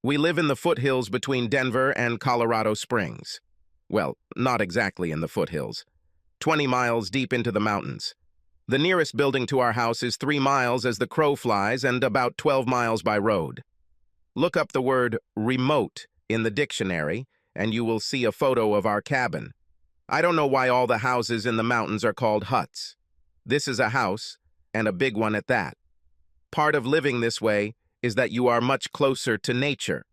We live in the foothills between Denver and Colorado Springs. Well, not exactly in the foothills. 20 miles deep into the mountains. The nearest building to our house is 3 miles as the crow flies and about 12 miles by road. Look up the word remote in the dictionary and you will see a photo of our cabin. I don't know why all the houses in the mountains are called huts. This is a house, and a big one at that. Part of living this way is that you are much closer to nature.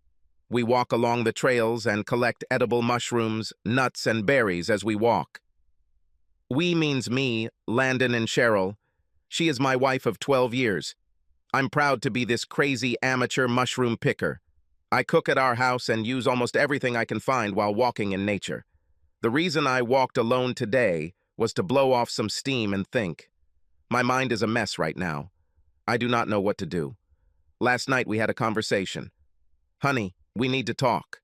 We walk along the trails and collect edible mushrooms, nuts, and berries as we walk. We means me, Landon, and Cheryl. She is my wife of 12 years. I'm proud to be this crazy amateur mushroom picker. I cook at our house and use almost everything I can find while walking in nature. The reason I walked alone today was to blow off some steam and think. My mind is a mess right now. I do not know what to do. Last night we had a conversation. Honey, we need to talk.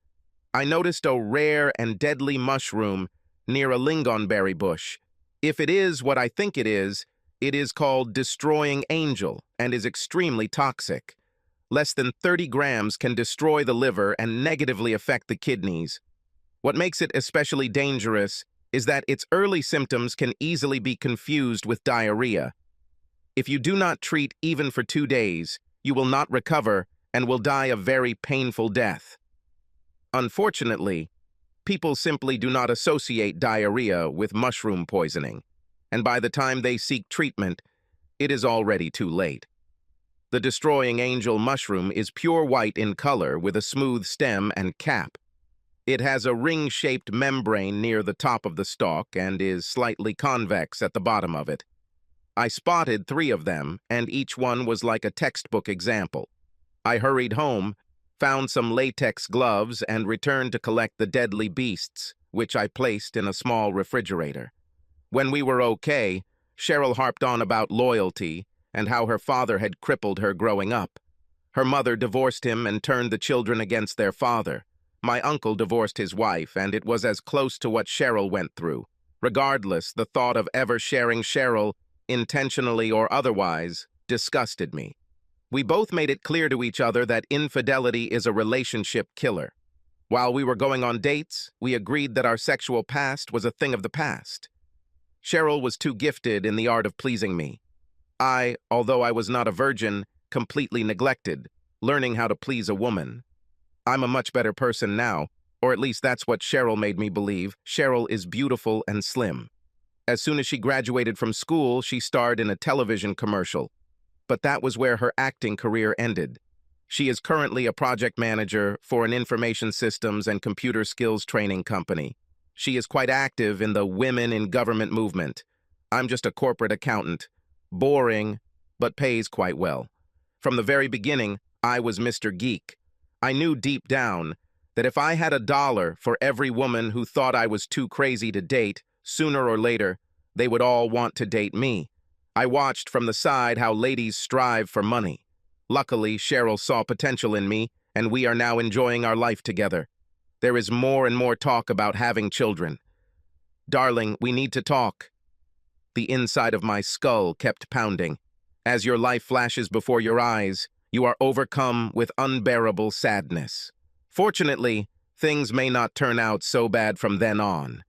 I noticed a rare and deadly mushroom near a lingonberry bush. If it is what I think it is called destroying angel and is extremely toxic. Less than 30 grams can destroy the liver and negatively affect the kidneys. What makes it especially dangerous is that its early symptoms can easily be confused with diarrhea. If you do not treat even for 2 days, you will not recover and will die a very painful death. Unfortunately, people simply do not associate diarrhea with mushroom poisoning, and by the time they seek treatment, it is already too late. The destroying angel mushroom is pure white in color with a smooth stem and cap. It has a ring-shaped membrane near the top of the stalk and is slightly convex at the bottom of it. I spotted 3 of them, and each one was like a textbook example. I hurried home, found some latex gloves, and returned to collect the deadly beasts, which I placed in a small refrigerator. When we were okay, Cheryl harped on about loyalty and how her father had crippled her growing up. Her mother divorced him and turned the children against their father. My uncle divorced his wife, and it was as close to what Cheryl went through. Regardless, the thought of ever sharing Cheryl, intentionally or otherwise, disgusted me. We both made it clear to each other that infidelity is a relationship killer. While we were going on dates, we agreed that our sexual past was a thing of the past. Cheryl was too gifted in the art of pleasing me. I, although I was not a virgin, completely neglected, learning how to please a woman. I'm a much better person now, or at least that's what Cheryl made me believe. Cheryl is beautiful and slim. As soon as she graduated from school, she starred in a television commercial. But that was where her acting career ended. She is currently a project manager for an information systems and computer skills training company. She is quite active in the women in government movement. I'm just a corporate accountant. Boring, but pays quite well. From the very beginning, I was Mr. Geek. I knew deep down that if I had $1 for every woman who thought I was too crazy to date, sooner or later, they would all want to date me. I watched from the side how ladies strive for money. Luckily, Cheryl saw potential in me, and we are now enjoying our life together. There is more and more talk about having children. Darling, we need to talk. The inside of my skull kept pounding. As your life flashes before your eyes, you are overcome with unbearable sadness. Fortunately, things may not turn out so bad from then on.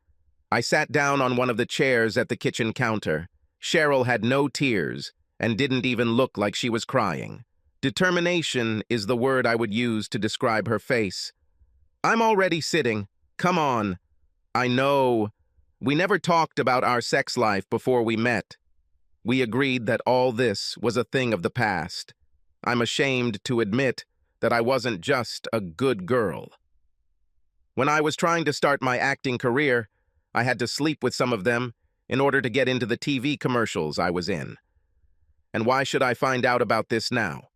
I sat down on one of the chairs at the kitchen counter. Cheryl had no tears and didn't even look like she was crying. Determination is the word I would use to describe her face. I'm already sitting. Come on. I know. We never talked about our sex life before we met. We agreed that all this was a thing of the past. I'm ashamed to admit that I wasn't just a good girl. When I was trying to start my acting career, I had to sleep with some of them in order to get into the TV commercials I was in. And why should I find out about this now?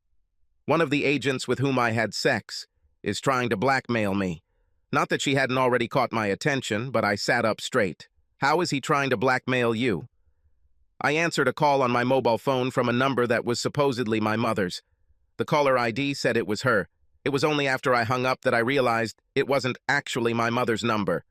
One of the agents with whom I had sex is trying to blackmail me. Not that she hadn't already caught my attention, but I sat up straight. How is he trying to blackmail you? I answered a call on my mobile phone from a number that was supposedly my mother's. The caller ID said it was her. It was only after I hung up that I realized it wasn't actually my mother's number.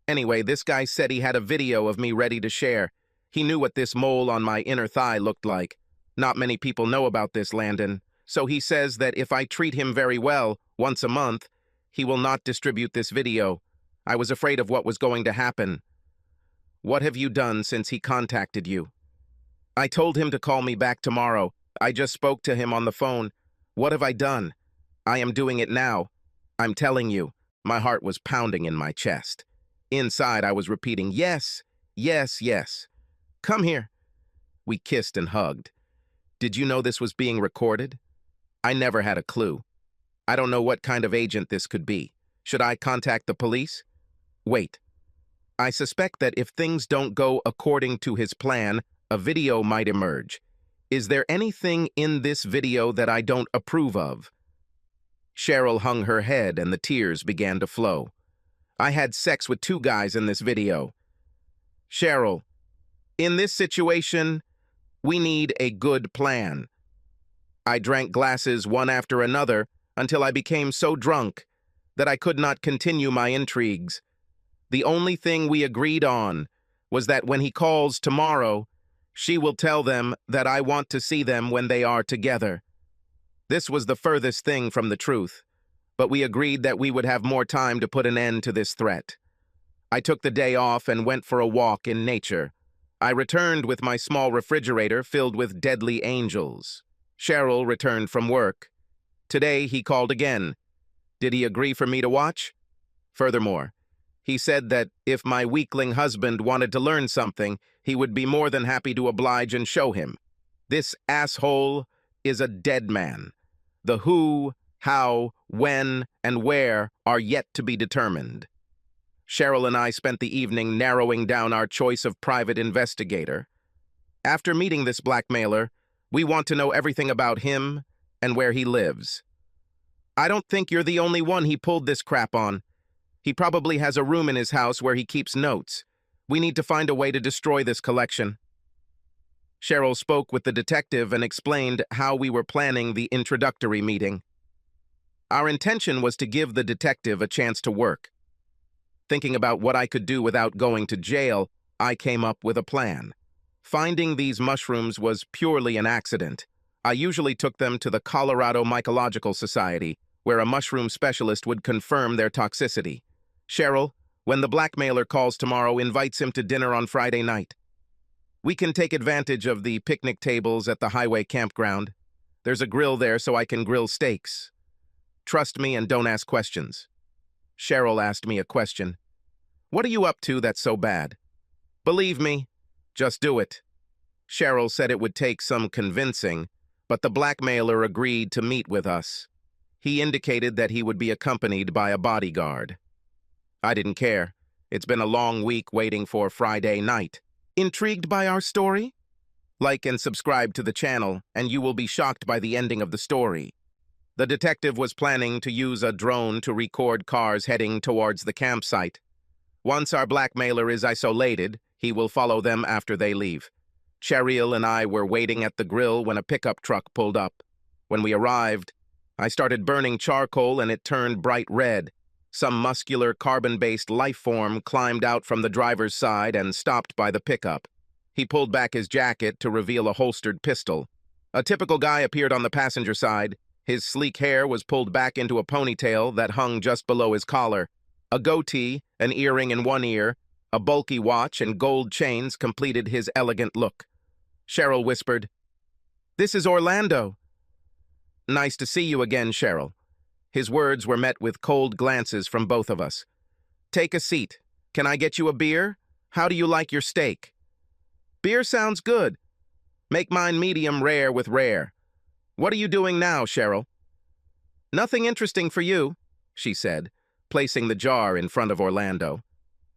Anyway, this guy said he had a video of me ready to share. He knew what this mole on my inner thigh looked like. Not many people know about this, Landon, So he says that if I treat him very well, once a month, he will not distribute this video. I was afraid of what was going to happen. What have you done since he contacted you? I told him to call me back tomorrow. I just spoke to him on the phone. What have I done? I am doing it now. I'm telling you. My heart was pounding in my chest. Inside, I was repeating, yes, yes, yes. Come here. We kissed and hugged. Did you know this was being recorded? I never had a clue. I don't know what kind of agent this could be. Should I contact the police? Wait. I suspect that if things don't go according to his plan, a video might emerge. Is there anything in this video that I don't approve of? Cheryl hung her head and the tears began to flow. I had sex with 2 guys in this video. Cheryl, in this situation, we need a good plan. I drank glasses one after another until I became so drunk that I could not continue my intrigues. The only thing we agreed on was that when he calls tomorrow, she will tell them that I want to see them when they are together. This was the furthest thing from the truth, but we agreed that we would have more time to put an end to this threat. I took the day off and went for a walk in nature. I returned with my small refrigerator filled with deadly angels. Cheryl returned from work. Today, he called again. Did he agree for me to watch? Furthermore, he said that if my weakling husband wanted to learn something, he would be more than happy to oblige and show him. This asshole is a dead man. The who, how, when, and where are yet to be determined. Cheryl and I spent the evening narrowing down our choice of private investigator. After meeting this blackmailer, we want to know everything about him and where he lives. I don't think you're the only one he pulled this crap on. He probably has a room in his house where he keeps notes. We need to find a way to destroy this collection. Cheryl spoke with the detective and explained how we were planning the introductory meeting. Our intention was to give the detective a chance to work. Thinking about what I could do without going to jail, I came up with a plan. Finding these mushrooms was purely an accident. I usually took them to the Colorado Mycological Society, where a mushroom specialist would confirm their toxicity. Cheryl, when the blackmailer calls tomorrow, invites him to dinner on Friday night. We can take advantage of the picnic tables at the highway campground. There's a grill there so I can grill steaks. Trust me and don't ask questions. Cheryl asked me a question. What are you up to that's so bad? Believe me, just do it. Cheryl said it would take some convincing, but the blackmailer agreed to meet with us. He indicated that he would be accompanied by a bodyguard. I didn't care. It's been a long week waiting for Friday night. Intrigued by our story? Like and subscribe to the channel, and you will be shocked by the ending of the story. The detective was planning to use a drone to record cars heading towards the campsite. Once our blackmailer is isolated, he will follow them after they leave. Cheryl and I were waiting at the grill when a pickup truck pulled up. When we arrived, I started burning charcoal and it turned bright red. Some muscular carbon-based life form climbed out from the driver's side and stopped by the pickup. He pulled back his jacket to reveal a holstered pistol. A typical guy appeared on the passenger side. His sleek hair was pulled back into a ponytail that hung just below his collar. A goatee, an earring in one ear, a bulky watch, and gold chains completed his elegant look. Cheryl whispered, "This is Orlando." "Nice to see you again, Cheryl." His words were met with cold glances from both of us. "Take a seat. Can I get you a beer? How do you like your steak?" "Beer sounds good. Make mine medium rare with rare." "What are you doing now, Cheryl?" "Nothing interesting for you," she said, placing the jar in front of Orlando.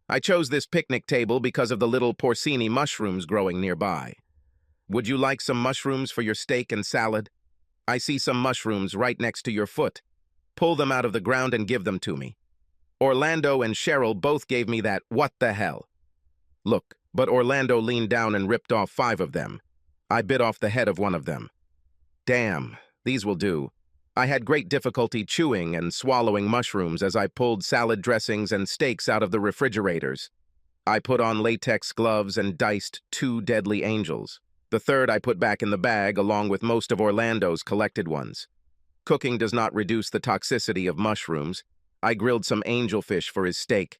"I chose this picnic table because of the little porcini mushrooms growing nearby. Would you like some mushrooms for your steak and salad? I see some mushrooms right next to your foot. Pull them out of the ground and give them to me." Orlando and Cheryl both gave me that "what the hell." Look, but Orlando leaned down and ripped off 5 of them. I bit off the head of one of them. Damn, these will do. I had great difficulty chewing and swallowing mushrooms as I pulled salad dressings and steaks out of the refrigerators. I put on latex gloves and diced 2 deadly angels. The third I put back in the bag along with most of Orlando's collected ones. Cooking does not reduce the toxicity of mushrooms. I grilled some angelfish for his steak.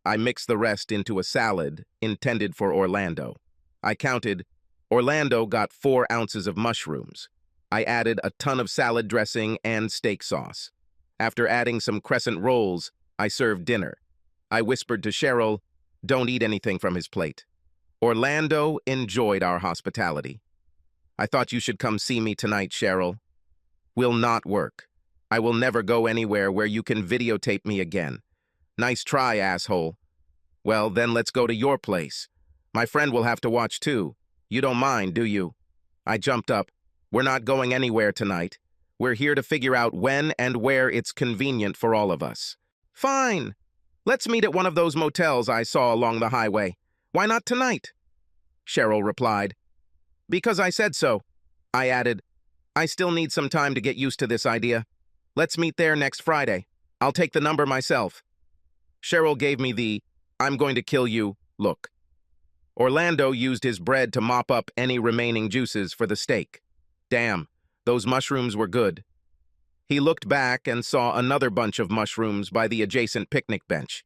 I mixed the rest into a salad intended for Orlando. I counted. Orlando got 4 ounces of mushrooms. I added a ton of salad dressing and steak sauce. After adding some crescent rolls, I served dinner. I whispered to Cheryl, "Don't eat anything from his plate." Orlando enjoyed our hospitality. "I thought you should come see me tonight, Cheryl." "Will not work. I will never go anywhere where you can videotape me again." "Nice try, asshole." "Well, then let's go to your place. My friend will have to watch too. You don't mind, do you?" I jumped up. "We're not going anywhere tonight. We're here to figure out when and where it's convenient for all of us." "Fine. Let's meet at one of those motels I saw along the highway. Why not tonight?" Cheryl replied. "Because I said so." I added, "I still need some time to get used to this idea. Let's meet there next Friday. I'll take the number myself." Cheryl gave me the "I'm going to kill you" look. Orlando used his bread to mop up any remaining juices for the steak. Damn, those mushrooms were good. He looked back and saw another bunch of mushrooms by the adjacent picnic bench.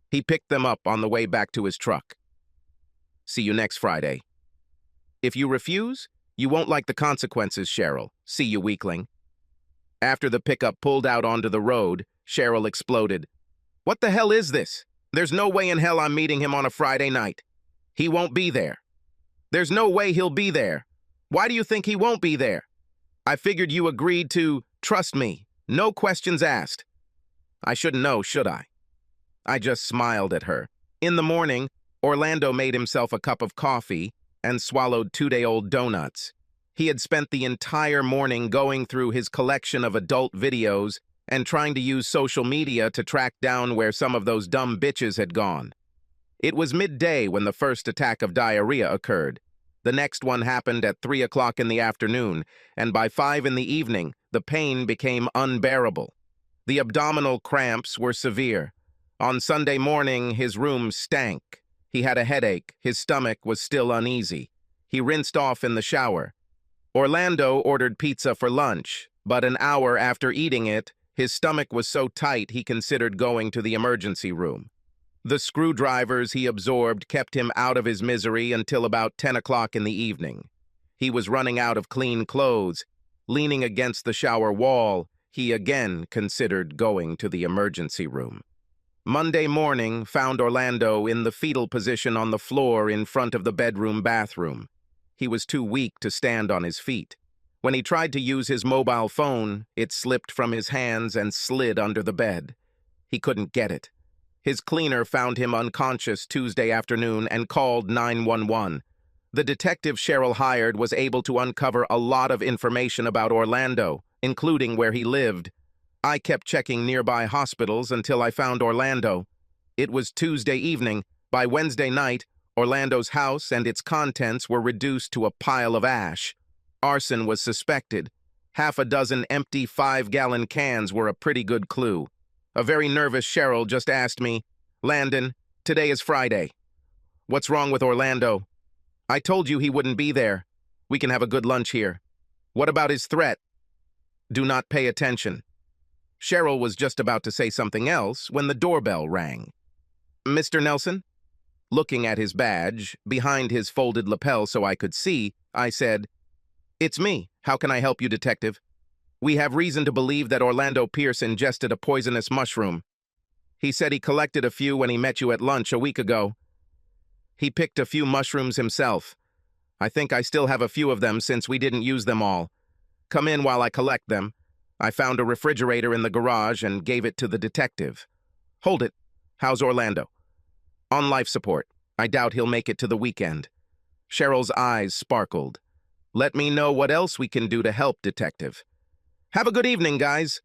He picked them up on the way back to his truck. "See you next Friday." "If you refuse, you won't like the consequences, Cheryl. See you, weakling." After the pickup pulled out onto the road, Cheryl exploded. "What the hell is this? There's no way in hell I'm meeting him on a Friday night. He won't be there. There's no way he'll be there. Why do you think he won't be there? I figured you agreed to trust me. No questions asked." I shouldn't know, should I? I just smiled at her. In the morning, Orlando made himself a cup of coffee and swallowed 2-day-old donuts. He had spent the entire morning going through his collection of adult videos and trying to use social media to track down where some of those dumb bitches had gone. It was midday when the first attack of diarrhea occurred. The next one happened at 3 o'clock in the afternoon, and by 5 in the evening, the pain became unbearable. The abdominal cramps were severe. On Sunday morning, his room stank. He had a headache. His stomach was still uneasy. He rinsed off in the shower. Orlando ordered pizza for lunch, but an hour after eating it, his stomach was so tight he considered going to the emergency room. The screwdrivers he absorbed kept him out of his misery until about 10 o'clock in the evening. He was running out of clean clothes. Leaning against the shower wall, he again considered going to the emergency room. Monday morning found Orlando in the fetal position on the floor in front of the bedroom bathroom. He was too weak to stand on his feet. When he tried to use his mobile phone, it slipped from his hands and slid under the bed. He couldn't get it. His cleaner found him unconscious Tuesday afternoon and called 911. The detective Cheryl hired was able to uncover a lot of information about Orlando, including where he lived. I kept checking nearby hospitals until I found Orlando. It was Tuesday evening. By Wednesday night, Orlando's house and its contents were reduced to a pile of ash. Arson was suspected. 6 empty 5-gallon cans were a pretty good clue. A very nervous Cheryl just asked me, "Landon, today is Friday. What's wrong with Orlando?" "I told you he wouldn't be there. We can have a good lunch here." "What about his threat?" "Do not pay attention." Cheryl was just about to say something else when the doorbell rang. "Mr. Nelson?" Looking at his badge, behind his folded lapel so I could see, I said, "It's me. How can I help you, detective?" "We have reason to believe that Orlando Pierce ingested a poisonous mushroom. He said he collected a few when he met you at lunch a week ago. He picked a few mushrooms himself. I think I still have a few of them since we didn't use them all. Come in while I collect them." I found a refrigerator in the garage and gave it to the detective. "Hold it. How's Orlando?" "On life support. I doubt he'll make it to the weekend." Cheryl's eyes sparkled. "Let me know what else we can do to help, detective." "Have a good evening, guys."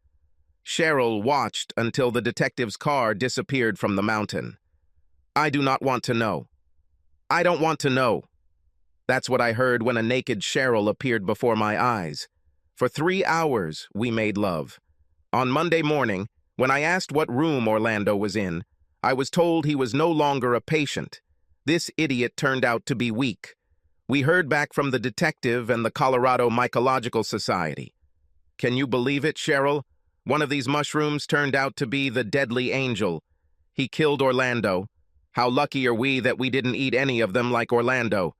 Cheryl watched until the detective's car disappeared from the mountain. "I do not want to know." "I don't want to know." That's what I heard when a naked Cheryl appeared before my eyes. For 3 hours, we made love. On Monday morning, when I asked what room Orlando was in, I was told he was no longer a patient. This idiot turned out to be weak. We heard back from the detective and the Colorado Mycological Society. Can you believe it, Cheryl? One of these mushrooms turned out to be the deadly angel. He killed Orlando. How lucky are we that we didn't eat any of them like Orlando?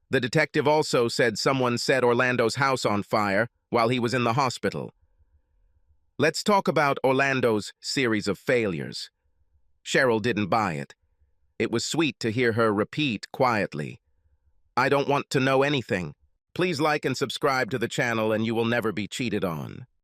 The detective also said someone set Orlando's house on fire while he was in the hospital. Let's talk about Orlando's series of failures. Cheryl didn't buy it. It was sweet to hear her repeat quietly, "I don't want to know anything." Please like and subscribe to the channel and you will never be cheated on.